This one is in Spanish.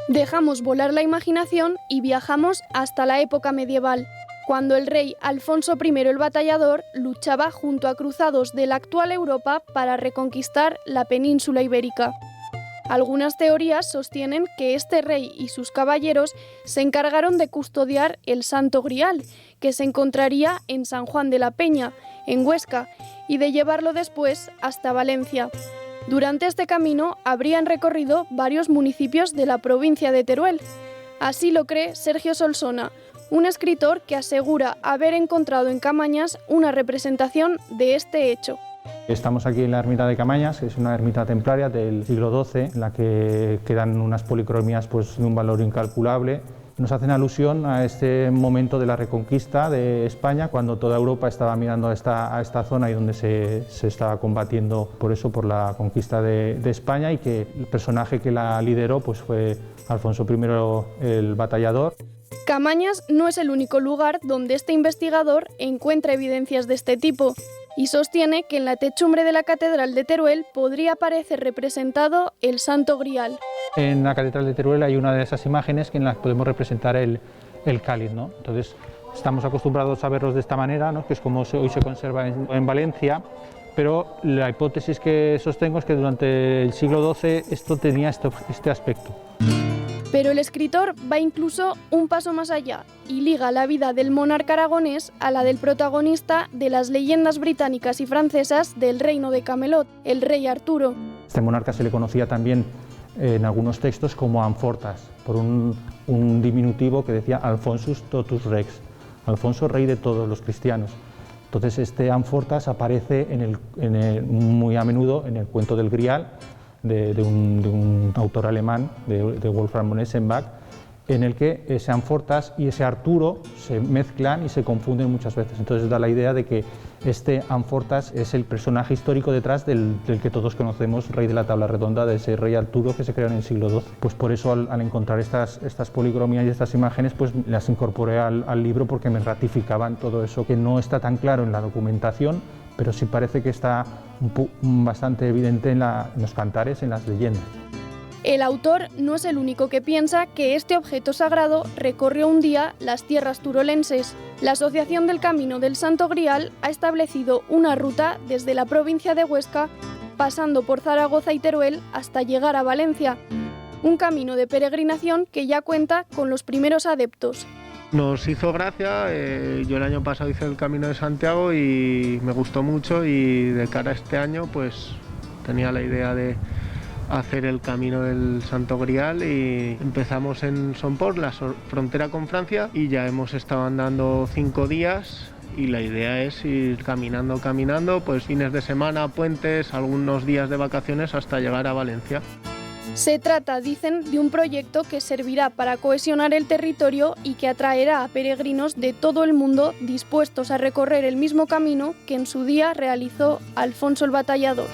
Dejamos volar la imaginación y viajamos hasta la época medieval, cuando el rey Alfonso I el Batallador luchaba junto a cruzados de la actual Europa para reconquistar la península ibérica. Algunas teorías sostienen que este rey y sus caballeros se encargaron de custodiar el Santo Grial, que se encontraría en San Juan de la Peña, en Huesca, y de llevarlo después hasta Valencia. Durante este camino habrían recorrido varios municipios de la provincia de Teruel. Así lo cree Sergio Solsona, un escritor que asegura haber encontrado en Camañas una representación de este hecho. Estamos aquí en la ermita de Camañas, que es una ermita templaria del siglo XII, en la que quedan unas policromías pues, de un valor incalculable. Nos hacen alusión a este momento de la reconquista de España, cuando toda Europa estaba mirando a esta zona y donde se estaba combatiendo por la conquista de España, y que el personaje que la lideró pues, fue Alfonso I el Batallador. Camañas no es el único lugar donde este investigador encuentra evidencias de este tipo, y sostiene que en la techumbre de la Catedral de Teruel podría aparecer representado el Santo Grial. En la Catedral de Teruel hay una de esas imágenes en las que podemos representar el cáliz, ¿no? Entonces estamos acostumbrados a verlos de esta manera, ¿no? Que es como hoy se conserva en Valencia, pero la hipótesis que sostengo es que durante el siglo XII esto tenía este aspecto. Pero el escritor va incluso un paso más allá y liga la vida del monarca aragonés a la del protagonista de las leyendas británicas y francesas del reino de Camelot, el rey Arturo. Este monarca se le conocía también en algunos textos como Amfortas, por un diminutivo que decía Alfonsus totus rex, Alfonso rey de todos los cristianos. Entonces este Amfortas aparece muy a menudo en el cuento del Grial, de un autor alemán, de Wolfram von Eschenbach, en el que ese Amfortas y ese Arturo se mezclan y se confunden muchas veces. Entonces da la idea de que este Amfortas es el personaje histórico detrás del que todos conocemos, rey de la tabla redonda, de ese rey Arturo que se creó en el siglo XII. Pues por eso al encontrar estas policromías y estas imágenes, pues las incorporé al libro, porque me ratificaban todo eso que no está tan claro en la documentación, pero sí parece que está bastante evidente en los cantares, en las leyendas. El autor no es el único que piensa que este objeto sagrado recorrió un día las tierras turolenses. La Asociación del Camino del Santo Grial ha establecido una ruta desde la provincia de Huesca, pasando por Zaragoza y Teruel hasta llegar a Valencia. Un camino de peregrinación que ya cuenta con los primeros adeptos. Nos hizo gracia, yo el año pasado hice el Camino de Santiago y me gustó mucho, y de cara a este año pues tenía la idea de hacer el Camino del Santo Grial, y empezamos en Somport, la frontera con Francia, y ya hemos estado andando 5 días, y la idea es ir caminando, pues fines de semana, puentes, algunos días de vacaciones hasta llegar a Valencia. Se trata, dicen, de un proyecto que servirá para cohesionar el territorio y que atraerá a peregrinos de todo el mundo dispuestos a recorrer el mismo camino que en su día realizó Alfonso el Batallador.